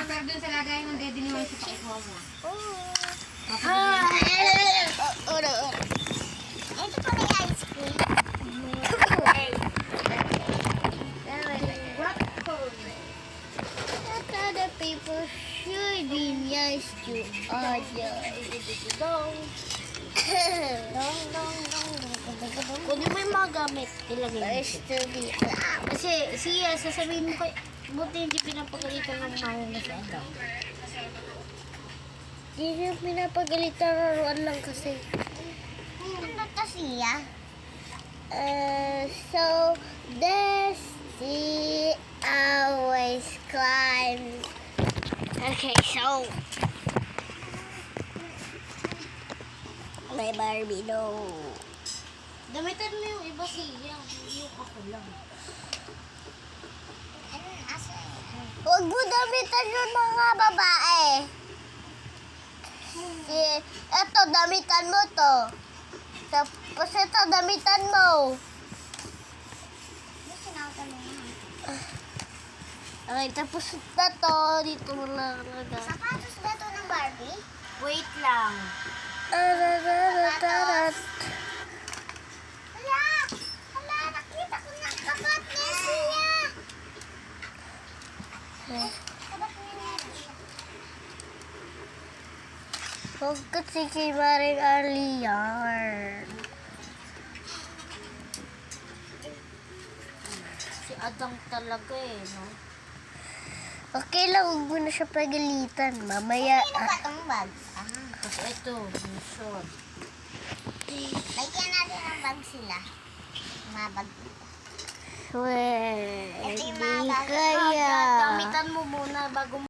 Pero dun sa lagayan ng daddy ni Wansi, pakikuha mo. Ito pa may ice cream. What other people should be nice to Kunin mo yung mga gamit. Ilagay mo. others to be Kasi siya, sasabihin mo kay... Buti hindi pinapagalitan ng mama mo sa Adam. Hindi niya pinapagalitan, laruan lang kasi. Ano to siya? So, Dusty always climbs. Okay, so... May Barbie, no. Gamitan mo yung iba siya. Hindi yung ako lang. Huwag mo damitan yung mga babae. Eto, damitan mo to. Tapos ito, damitan mo. Okay, tapos na to. Dito mo lang. Sapatos na to ng Barbie? Wait lang. Wala! Wala! Nakita ko na kapat niya siya! Kapat niya siya. Huwag kasi kay Maring Arlie yan. Si Adam talaga eh, no? Okay lang, huwag mo na siya pagalitan. Mamaya... Ano ba itong bag? Tapos ito, yung short. Lagyan natin ang bag sila. Mga bag. Ito yung hindi mga bag. kaya. Gamitan mo muna bago